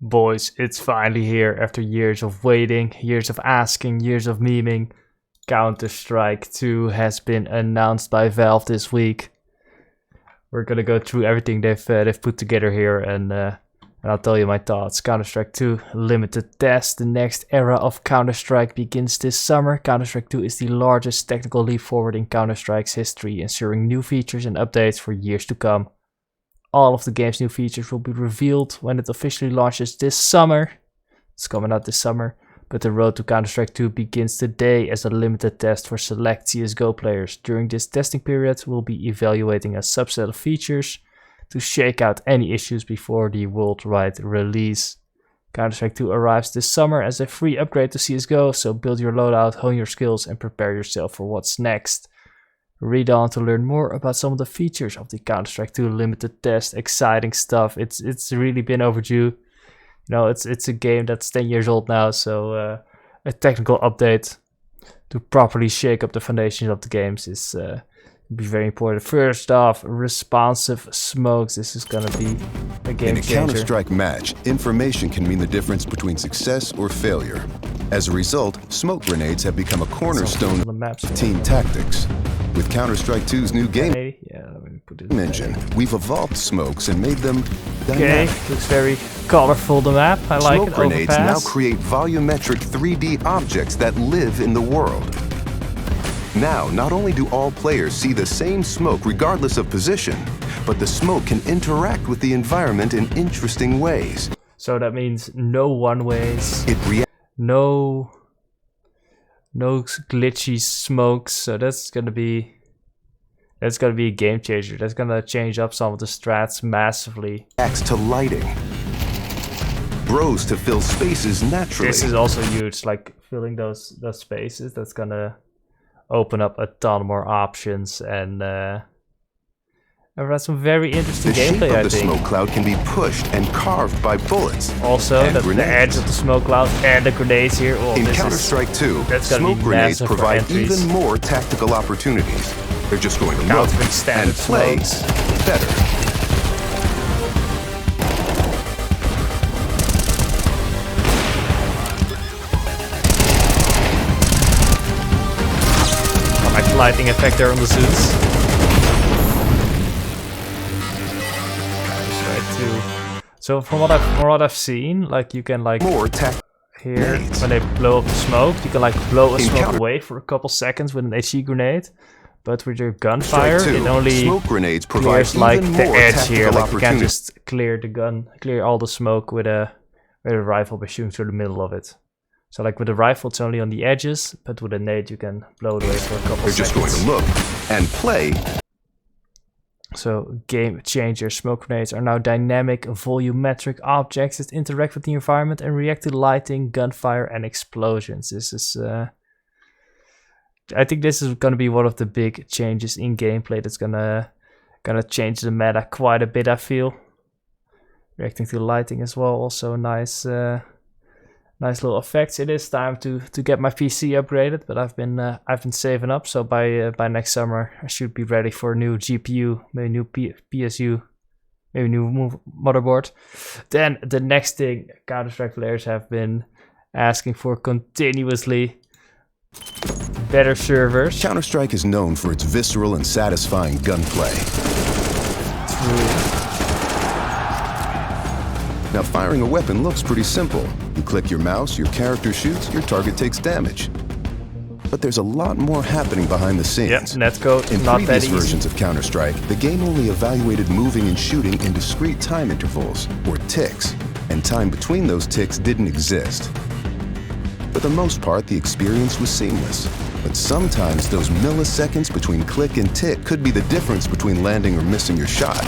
Boys, it's finally here after years of waiting, years of asking, years of memeing. Counter-Strike 2 has been announced by Valve this week. We're gonna go through everything they've put together here, and I'll tell you my thoughts. Counter-Strike 2 limited test. The next era of Counter-Strike begins this summer. Counter-Strike 2 is the largest technical leap forward in Counter-Strike's history, ensuring new features and updates for years to come. All of the game's new features will be revealed when it officially launches this summer. It's coming out this summer, but the road to Counter-Strike 2 begins today as a limited test for select CSGO players. During this testing period, we'll be evaluating a subset of features to shake out any issues before the worldwide release. Counter-Strike 2 arrives this summer as a free upgrade to CSGO, so build your loadout, hone your skills, and prepare yourself for what's next. Read on to learn more about some of the features of the Counter-Strike 2 limited test. Exciting stuff. It's really been overdue. You know, it's a game that's 10 years old now, so a technical update to properly shake up the foundations of the games is be very important. First off, responsive smokes. This is gonna be a game changer. In a Counter-Strike match, information can mean the difference between success or failure. As a result, smoke grenades have become a cornerstone of team tactics. With Counter-Strike 2's new game engine, we've evolved smokes and made them dynamic. Okay, looks very colorful, the map. I like it. Smoke grenades now create volumetric 3D objects that live in the world. Now, not only do all players see the same smoke regardless of position, but the smoke can interact with the environment in interesting ways. So that means no one-ways, no glitchy smokes. So that's gonna be a game changer. That's gonna change up some of the strats massively. Acts to lighting, grows to fill spaces naturally. This is also huge, like filling those spaces. That's gonna open up a ton more options, and that's some very interesting gameplay, I think. The shape of the smoke cloud can be pushed and carved by bullets. Also, the edge of the smoke cloud and the grenades here. Oh, in Counter-Strike 2, smoke grenades provide even more tactical opportunities. They're just going to look and play better. Lighting effect there on the Zeus. So from what I've seen, like you can like here when they blow up the smoke, you can like blow a smoke away for a couple seconds with an HE grenade. But with your gunfire, it only smoke grenades clears like the edge here. Like you can't just clear all the smoke with a rifle by shooting through the middle of it. So like with a rifle, it's only on the edges, but with a nade, you can blow it away for a couple seconds. They're just going to look and play. So game changer. Smoke grenades are now dynamic, volumetric objects that interact with the environment and react to lighting, gunfire, and explosions. This is, I think this is going to be one of the big changes in gameplay that's gonna change the meta quite a bit, I feel. Reacting to lighting as well, also nice. Nice little effects. It is time to get my PC upgraded, but I've been saving up, so by next summer I should be ready for a new GPU, maybe new PSU, maybe new motherboard. Then the next thing Counter-Strike players have been asking for continuously: better servers. Counter-Strike is known for its visceral and satisfying gunplay. Now, firing a weapon looks pretty simple. You click your mouse, your character shoots, your target takes damage. But there's a lot more happening behind the scenes. Yep, netcode, in not that previous easy. versions of Counter-Strike, the game only evaluated moving and shooting in discrete time intervals, or ticks, and time between those ticks didn't exist. For the most part, the experience was seamless. But sometimes those milliseconds between click and tick could be the difference between landing or missing your shot.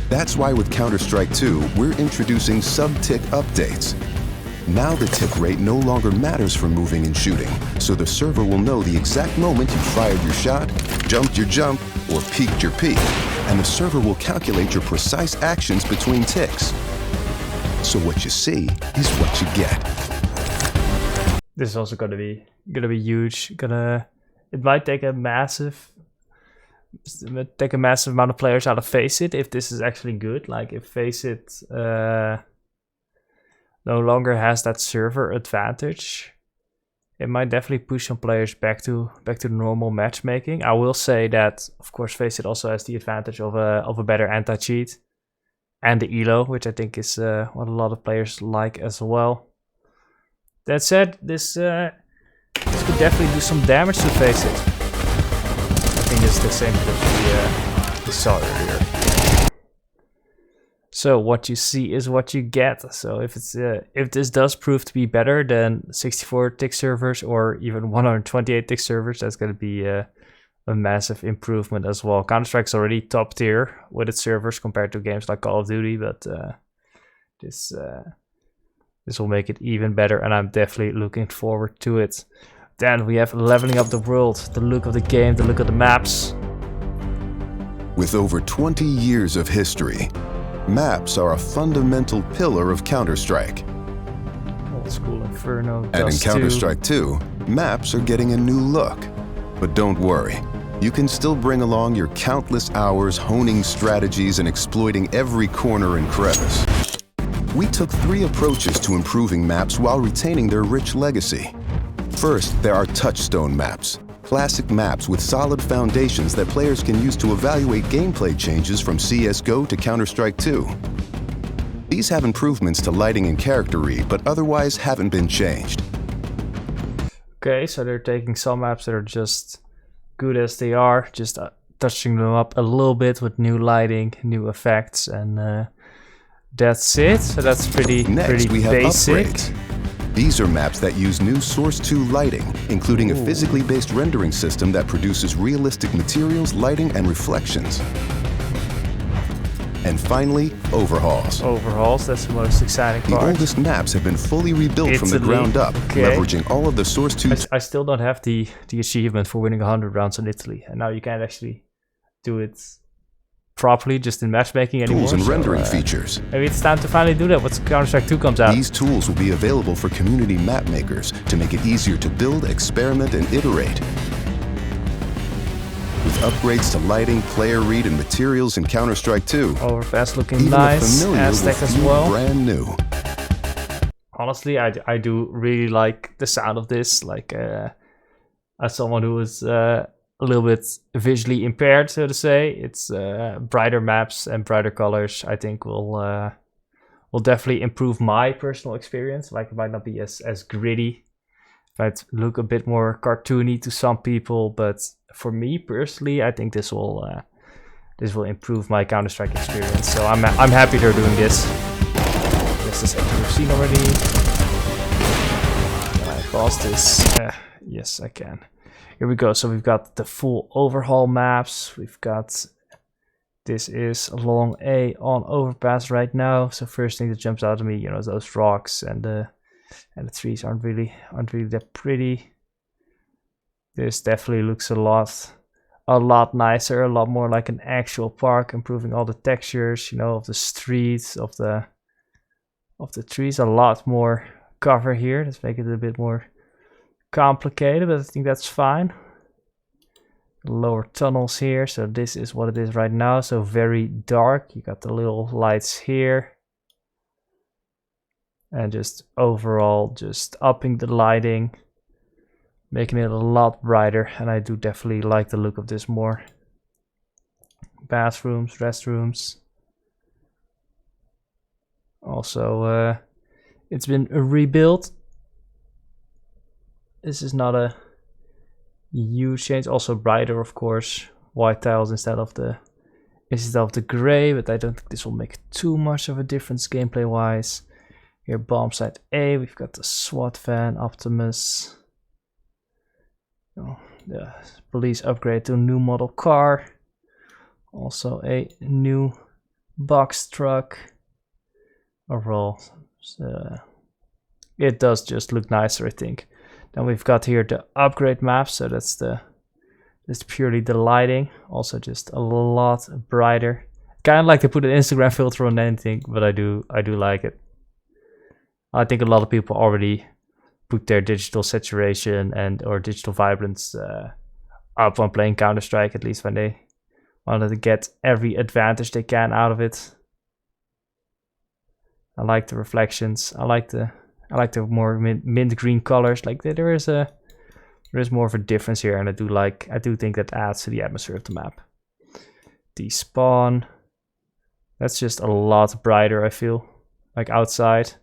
That's why with Counter-Strike 2, we're introducing sub-tick updates. Now the tick rate no longer matters for moving and shooting, so the server will know the exact moment you fired your shot, jumped your jump, or peeked your peek, and the server will calculate your precise actions between ticks. So what you see is what you get. This is also gonna be huge. It might take a massive amount of players out of Face It if this is actually good. Like if Face It no longer has that server advantage, it might definitely push some players back to normal matchmaking. I will say that, of course, Face It also has the advantage of a better anti-cheat and the elo, which I think is what a lot of players like as well. That said, this could definitely do some damage to Face It. I think it's the same that we saw earlier. So what you see is what you get. So if this does prove to be better than 64 tick servers or even 128 tick servers, that's going to be a massive improvement as well. Counter-Strike's already top tier with its servers compared to games like Call of Duty, but this will make it even better, and I'm definitely looking forward to it. Then we have leveling up the world, the look of the game, the look of the maps. With over 20 years of history, maps are a fundamental pillar of Counter-Strike. Old school Inferno, And in Counter-Strike 2, maps are getting a new look. But don't worry, you can still bring along your countless hours honing strategies and exploiting every corner and crevice. We took 3 approaches to improving maps while retaining their rich legacy. First, there are touchstone maps. Classic maps with solid foundations that players can use to evaluate gameplay changes from CSGO to Counter-Strike 2. These have improvements to lighting and character read, but otherwise haven't been changed. Okay, so they're taking some maps that are just good as they are, just touching them up a little bit with new lighting, new effects, and that's it. So that's pretty we have basic. upgrades. These are maps that use new Source 2 lighting, including a physically based rendering system that produces realistic materials, lighting, and reflections. And finally, overhauls. Overhauls, that's the most exciting part. The oldest maps have been fully rebuilt from the ground up, leveraging all of the Source 2... I still don't have the achievement for winning 100 rounds in Italy, and now you can't actually do it properly just in matchmaking anymore. Tools and rendering features. Maybe it's time to finally do that once Counter-Strike 2 comes out. These tools will be available for community map makers to make it easier to build, experiment, and iterate. With upgrades to lighting, player read, and materials in Counter-Strike 2. Overpass looking nice. Aztec as well. Brand new. Honestly, I do really like the sound of this. Like, as someone who is a little bit visually impaired, so to say, it's brighter maps and brighter colors. I think will definitely improve my personal experience. Like, it might not be as gritty. It might look a bit more cartoony to some people, but for me personally, I think this will improve my Counter-Strike experience. So I'm happy they're doing this. This is something we've seen already. Can I pause this? Yes, I can. Here we go. So we've got the full overhaul maps. We've got, this is long A on overpass right now. So first thing that jumps out at me, you know, those rocks and the trees aren't really that pretty. This definitely looks a lot nicer, a lot more like an actual park, improving all the textures, you know, of the streets, of the trees. A lot more cover here. Let's make it a bit more complicated, but I think that's fine. Lower tunnels here, so this is what it is right now. So very dark. You got the little lights here, and just overall just upping the lighting, making it a lot brighter, and I do definitely like the look of this more. Bathrooms, restrooms. Also, it's been rebuilt. This is not a huge change. Also brighter, of course. White tiles instead of the gray, but I don't think this will make too much of a difference gameplay wise. Here, bomb site A, we've got the SWAT van, Optimus. The police upgrade to a new model car. Also a new box truck. Overall, it does just look nicer, I think. Then we've got here the upgrade map, so that's purely the lighting. Also just a lot brighter. Kind of like to put an Instagram filter on anything, but I do like it. I think a lot of people already put their digital saturation and or digital vibrance up when playing Counter-Strike, at least when they wanted to get every advantage they can out of it. I like the reflections. I like the more mint green colors. Like there is more of a difference here, and I do think that adds to the atmosphere of the map. Despawn. That's just a lot brighter, I feel, like outside.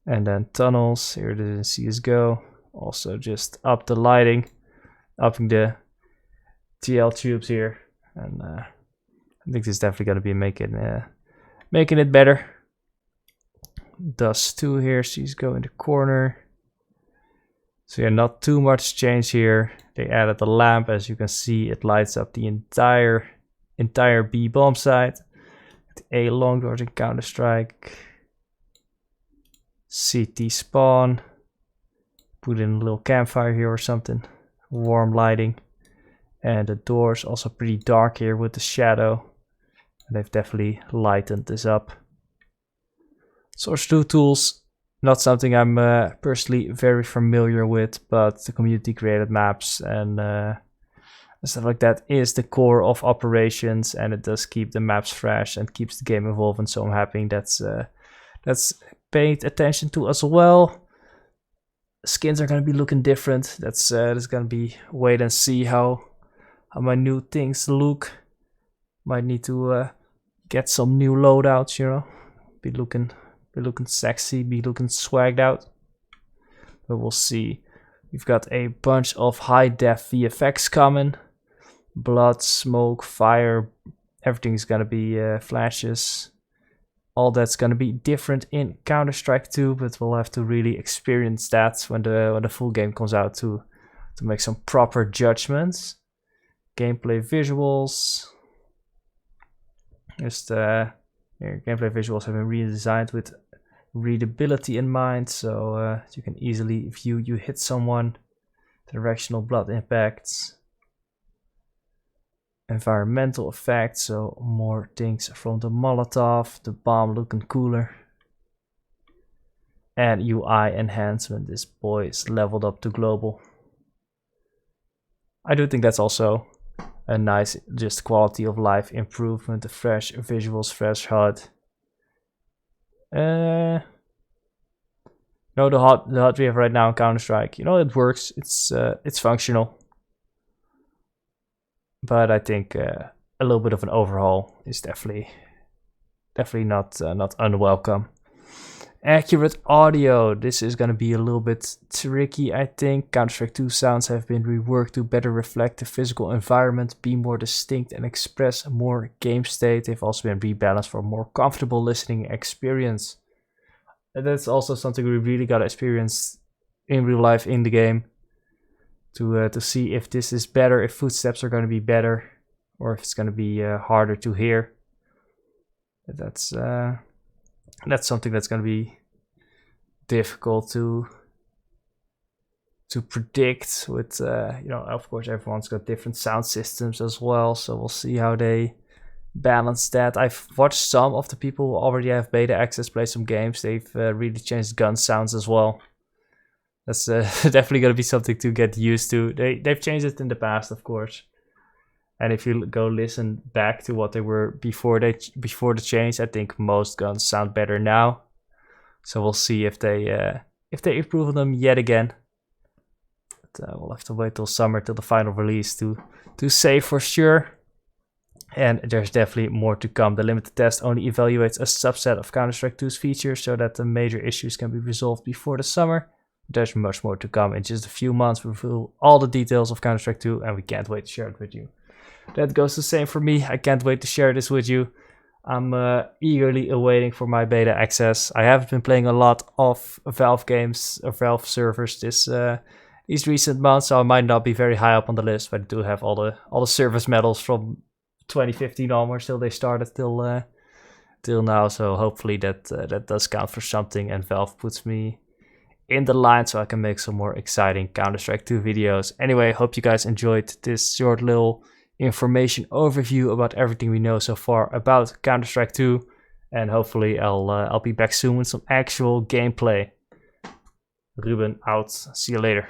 And then tunnels, here it is in CSGO. Also just up the lighting, upping the TL tubes here. And I think this is definitely going to be making it better. Dust 2 here, CSGO in the corner. So yeah, not too much change here. They added the lamp, as you can see, it lights up the entire B bomb site. The A long doors in Counterstrike. CT spawn. Put in a little campfire here or something. Warm lighting. And the doors also pretty dark here with the shadow. And they've definitely lightened this up. Source 2 tools. Not something I'm personally very familiar with, but the community created maps and stuff like that is the core of operations, and it does keep the maps fresh and keeps the game evolving. So I'm happy that's paid attention to as well. Skins are gonna be looking different. That's gonna be wait and see how my new things look. Might need to get some new loadouts, you know, be looking sexy, be looking swagged out. But we'll see. We've got a bunch of high def VFX coming. Blood, smoke, fire, everything's gonna be flashes. All that's gonna be different in Counter-Strike 2, but we'll have to really experience that when the full game comes out to make some proper judgments. Gameplay visuals. Just here, gameplay visuals have been redesigned with readability in mind, so you can easily view you hit someone. Directional blood impacts. Environmental effects, so more things from the Molotov, the bomb looking cooler. And UI enhancement, this boy is leveled up to global. I do think that's also a nice just quality of life improvement, the fresh visuals, fresh HUD. No, the HUD we have right now in Counter-Strike, you know, it works, it's functional. But I think a little bit of an overhaul is definitely not unwelcome. Accurate audio. This is going to be a little bit tricky, I think. Counter-Strike 2 sounds have been reworked to better reflect the physical environment, be more distinct and express more game state. They've also been rebalanced for a more comfortable listening experience. And that's also something we really got to experience in real life in the game. To see if this is better, if footsteps are going to be better, or if it's going to be harder to hear. That's something that's going to be difficult to predict. With you know, of course, everyone's got different sound systems as well, so we'll see how they balance that. I've watched some of the people who already have beta access play some games. They've really changed gun sounds as well. That's definitely going to be something to get used to. They've changed it in the past, of course. And if you go listen back to what they were before the change, I think most guns sound better now. So we'll see if they improve on them yet again. But, we'll have to wait till summer, till the final release to say for sure. And there's definitely more to come. The limited test only evaluates a subset of Counter-Strike 2's features so that the major issues can be resolved before the summer. There's much more to come. In just a few months, we'll reveal all the details of Counter-Strike 2, and we can't wait to share it with you. That goes the same for me. I can't wait to share this with you. I'm eagerly awaiting for my beta access. I haven't been playing a lot of Valve games or Valve servers these recent months, so I might not be very high up on the list, but I do have all the service medals from 2015 onwards till they started till now. So hopefully that does count for something, and Valve puts me in the line so I can make some more exciting Counter-Strike 2 videos. Anyway, hope you guys enjoyed this short little information overview about everything we know so far about Counter-Strike 2, and hopefully I'll be back soon with some actual gameplay. Ruben out. See you later.